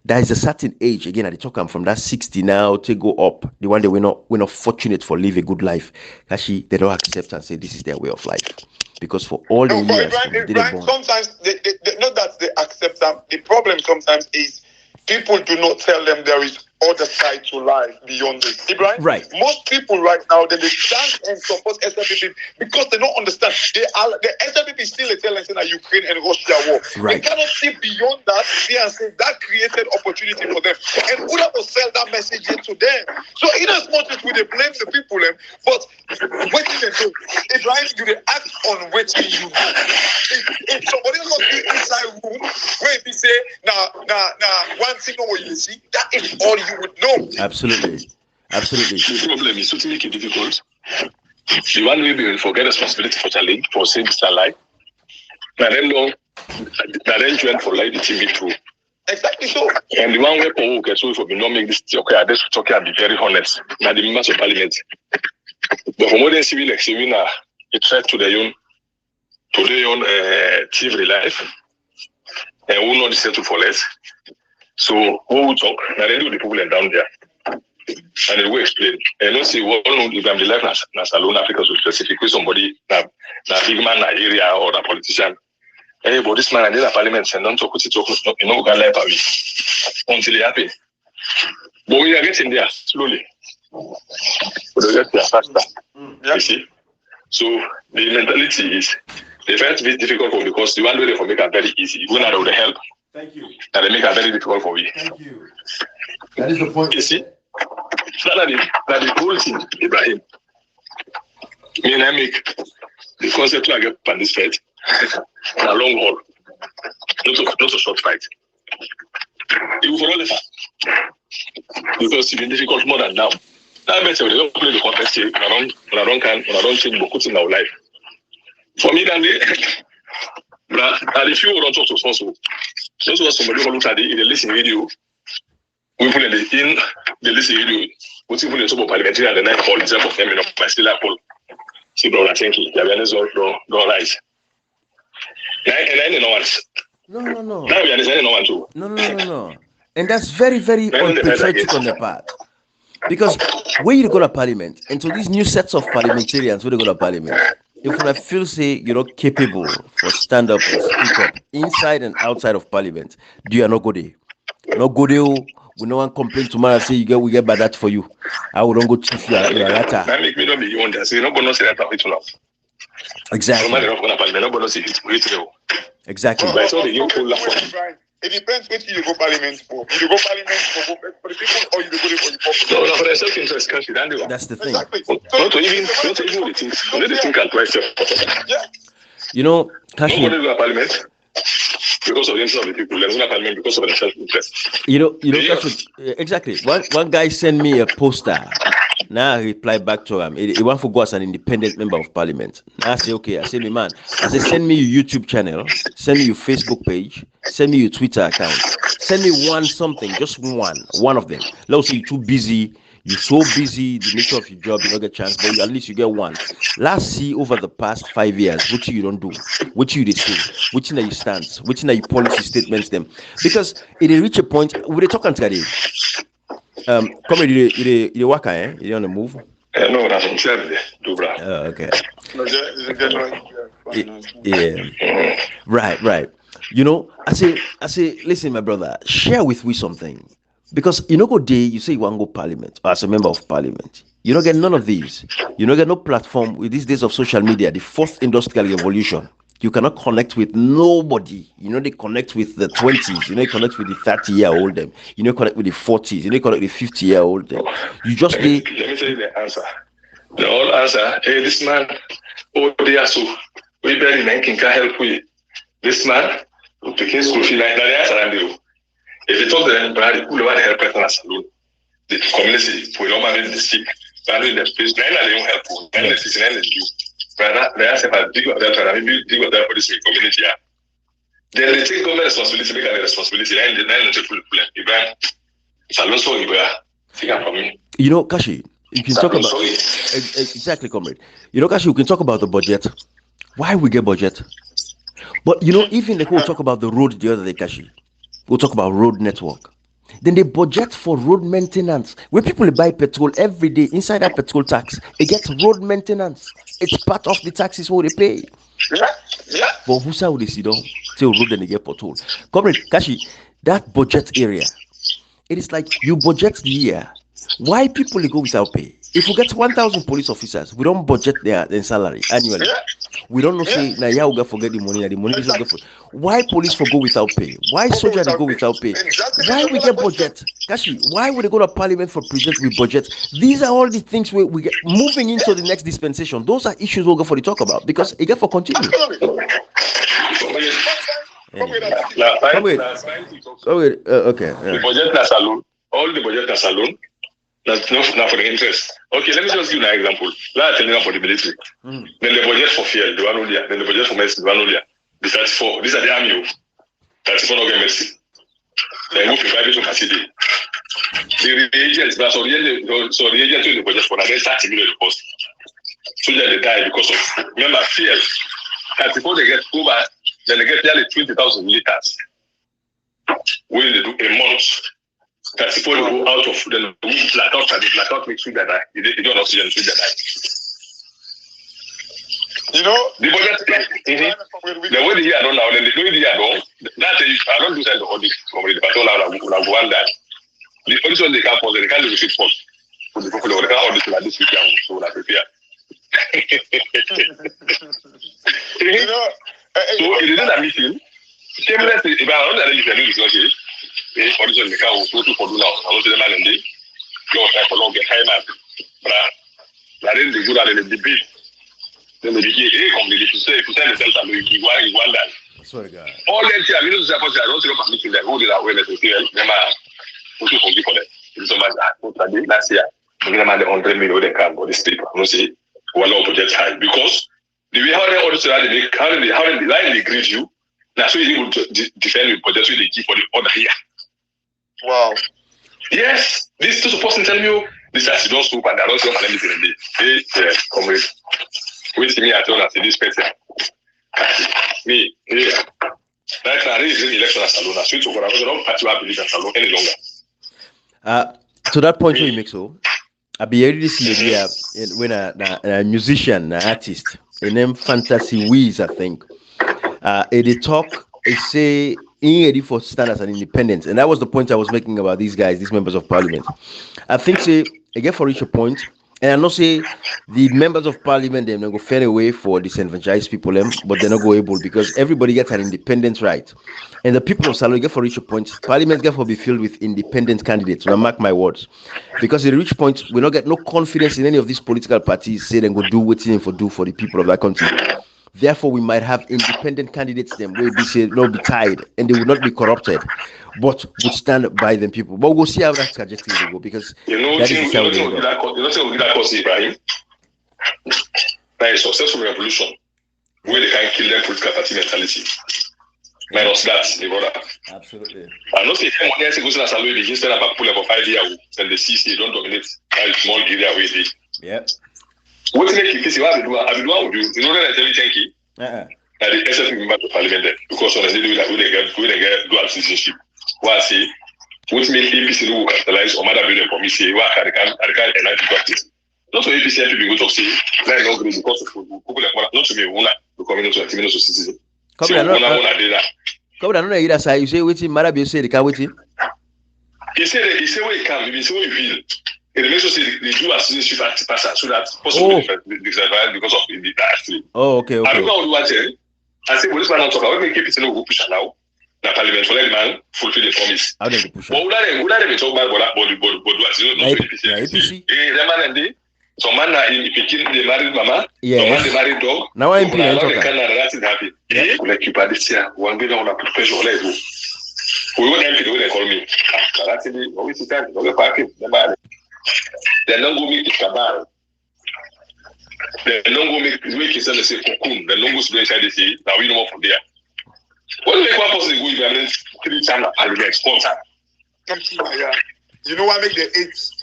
there is a certain age, again, I talk from that 60 now to go up. The one that we're not fortunate for live a good life. Actually, they don't accept and say this is their way of life. Because for all the years, sometimes they not that they accept them. The problem sometimes is people do not tell them there is other side to life beyond this. Ibrahim, most people right now, they stand and support SLPP because they don't understand. The SLPP is still a talent in the Ukraine and Russia war. They cannot see beyond that and say that created opportunity for them. And who will sell that message into them? So in as much as we blame the people, but what they do, Ibrahim, you act on what you do. If somebody not be inside room where they say, nah, one thing what you see, that is all you would know. Absolutely. The problem is to make it difficult. The one way we will forget responsibility for challenge for saying this life. Now then join for life the team true. Exactly so. And the one way Paul okay, so if we not make this okay, this talk and be very honest. Now the members of parliament. But for more than civil like civil now, it threat to their own TV life and will not settle for less. So what we talk, now they do the people down there. And they will explain. And don't say what if I'm the life as alone Africa so specifically somebody that big man in area or a politician. Hey, but this man and the parliament and don't talk with it, you know, can life away until it happens. But we are getting there slowly. But we get there faster. You see? So the mentality is they find it difficult for because the one way they make it very easy. Even out of the help. Thank you. And they make it very difficult for you. Thank you. That is the point. You see? That the whole thing, Ibrahim. Me and I make the concept I get on this fight a long haul. Not a short fight. It will follow the because it's been difficult more than now. Now better we don't play the context here. When I don't change beaucoup in our life. For me, then the few who don't talk to us also. Those who somebody who look at it in the listen video. We put in the listen video. We put in the top of parliamentary and the night call example of them in my still Apple. See, brother, thank you. The awareness don't rise. And I know once. No. Now we understand no one too. No. And that's very, very unpatriotic on the part. Because when you go to parliament, and so these new sets of parliamentarians, when they go to parliament, if you feel say you're not capable for stand up and speak up inside and outside of parliament, do you not go there? Not go there. We no one complain tomorrow and say we get bad that for you. I will don't go chief your letter. That make me not be on that. So you're not gonna say that out now. Exactly. Exactly. But so you pull up. It depends what you go parliament for. You go parliament for the people or you go there for the public. No, for the self-interest country, that's the thing. Exactly. Not even the things. Let the thing can twice. Yeah. You know, Kashi, no go to parliament because of the interest of the people. Let's go to parliament because of the self-interest. You know, Kashi, exactly. One guy sent me a poster. Now I reply back to him. He want to go as an independent member of parliament. Now I say, okay. I say, me man. I say, send me your YouTube channel. Send me your Facebook page. Send me your Twitter account. Send me just one of them. Let's say you're too busy. You're so busy, the nature of your job, you don't get a chance, but at least you get one. Let's see over the past 5 years, what you don't do, what you say, which are your stance, which are your policy statements them. Because it reach a point, we're talking today. Come here, you work, you on the move? No, that's on Saturday, Dubra. Okay. Yeah. Right. You know, I say, listen, my brother, share with me something. Because you know, go day, you say you want to go parliament or as a member of parliament. You don't get none of these. You don't get no platform with these days of social media, the fourth industrial revolution. You cannot connect with nobody. You know, they connect with the 20s. You know, they connect with the 30-year-old them. You know, connect with the 40s. You know, connect with the 50-year-old them. You just let me tell you the answer. The whole answer, hey, this man, they are so, we barely can help with. This man, who became school fee, like the answer and do. If you talk to them, but who want to help person as alone, the community, we don't manage the sick, value the place, then they don't help you, then the system, then they do. But they ask about dig up that, maybe dig up that for this community. Then they take government responsibility, make a responsibility, then they take full plan. Even, it's a lot so you take it from me. You know, Kashi, you can talk about exactly, comrade. You know, Kashi, we can talk about the budget. Why we get budget? But you know, even they will talk about the road the other day, Kashi. We'll talk about road network. Then they budget for road maintenance. When people buy petrol every day, inside that petrol tax, it gets road maintenance. It's part of the taxes what they pay. Yeah. But who's how they see down? Say road and they get petrol. Comrade Kashi, that budget area, it is like you budget the year. Why people go without pay? If we get 1,000 police officers, we don't budget their salary annually. Yeah. We don't know say now yeah we forget the money is not good for. Why police for go without pay? Why soldiers go without pay? Why we get budget? Kashi, why would they go to parliament for president with budget? These are all the things we get moving into the next dispensation. Those are issues we'll go for the talk about because it get for continue. Okay. The budget as alone, all the budget as alone. That's not for the interest. Okay, let me just give you an example. Let's tell you for the military. Then the budget for fuel, the one only. Then the budget for medicine, the one only. The 34. These are the army. 34 no get medicine. Then we private to Cassidy. The agents, that's all the agents in the budget for another 30 million cost. So that they die because of, remember, fears. That before they get over, then they get nearly 20,000 liters. When they do a month. That before they go out of the blackout, and the blackout makes sure that they don't oxygen, so that you know, the budget, the way the year don't now, then the way the year don't, that's I don't do that the audit from the battle will go on that. The audition they can't they can't do the report. For the people, they can't audit like this weekend, so like prepare. You know, so it is a meeting. If I don't know it's okay. The audition they can't go to for now. I don't see the man in the long time for long get high man. But then they go out in the debate. Then they begin come the to say themselves and you want that. Sorry, God. All them things I mean, I don't see no permission them. Who did awareness to say them are also for them. It's so much last year. We them the 100 million they can go this paper. No say one law project high because the way how they also how they line they greet you. That's why you will defend the project they give for the other year. Wow. Yes, this is supposed to tell you this as you don't spoke and I don't see anything in the hey, comrade. Wait me at all after this person. Me, yeah. Right now, this is election at Salona. Switch over. I don't particularly believe in Salona any longer. To that point where you make so, I be hearing this idea when a musician, an artist, a name Fantasy Wiz, I think. They talk, they say, in ready for stand as an independent, and that was the point I was making about these guys, these members of parliament. I think say again for each point. And I know say the members of parliament they're not go fair away for disenfranchised people, but they're not go able because everybody gets an independent right. And the people of Salon get for reach a point, parliament get for be filled with independent candidates. Now mark my words. Because at reach point, we not get no confidence in any of these political parties say they go do what they for do for the people of that country. Therefore, we might have independent candidates them will be say no be tied and they will not be corrupted, but would stand by them people. But we'll see how that trajectory will go because that is how they go. That cause Ibrahim. That is successful revolution where they can kill them political party mentality. Minus that, the brother. Absolutely. I know say money else goes to Salon they just stand up pull up for 5 years and the CC don't dominate that small area where they. Yeah. What make you see what I do would do? You know that I tell you thank you. That the SFP member of parliament there because on they do that they get dual citizenship. What I say, what make APC no capitalize or mother building for me say what I can enact practice. Not so APC people go talk say like no green because of people like not to me una to community to community citizen. Come on, either side. You say waiting, Marabi say the car waiting. He said where he come, he say where he will. It makes us say they do a citizenship at Passer so that possible disadvantage because of the actually. Oh, okay. I don't know what you I say, well, this man not talk about we keep it no go push now. The parliament for let the man fulfill the promise. How they push? But would I talk about what APC? The man and they some man in picking the married mama, some man the married dog. Now I'm in that's happy. Like you this year, one day on a professional level. We won't MP the way they call me. That's it. Always stand. Don't get parking. They don't go make the cabal. They don't go make it say cocoon. They don't go to the inside the sea. Now we know from there. What make one person go if 3 times parliament sponsor? Come see Naya. You know why make the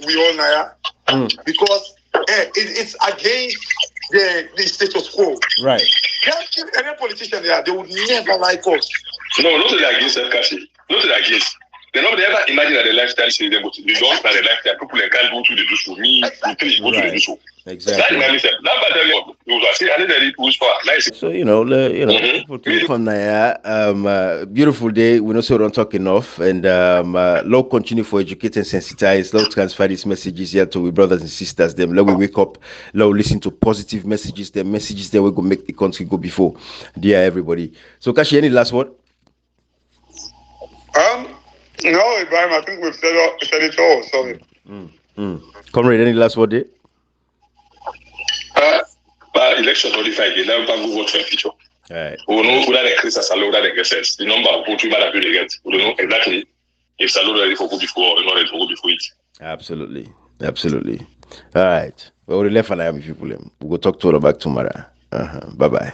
8 we all Naya? Because it's against the status quo. Right. Any politician there, they would never like us. No, not that against them, Kashi. Not that against. They never imagine that the lifestyle say they go to the don't that the lifestyle people they can't go to the do so. Me, we go to the do so. Exactly. So people to from there. Beautiful day. We know so don't talk enough, and Lord continue for educate and sensitize. Lord transfer these messages here to we brothers and sisters. Them let we wake up. Lord listen to positive messages. The messages that we go make the country go before. Dear everybody. So Kashi, any last word? No, Ibrahim. I think we've said it all. Sorry. Comrade, any last word there? Election notified again. Now we go vote for a future. Right. We know whether they increase Salon, whether they get sense. The number of votes we might have to get. We don't know exactly if Salon ready for go before or not ready for go before it. Absolutely. All right. Well, we left an eye with people. We'll go talk to them back tomorrow. Bye bye.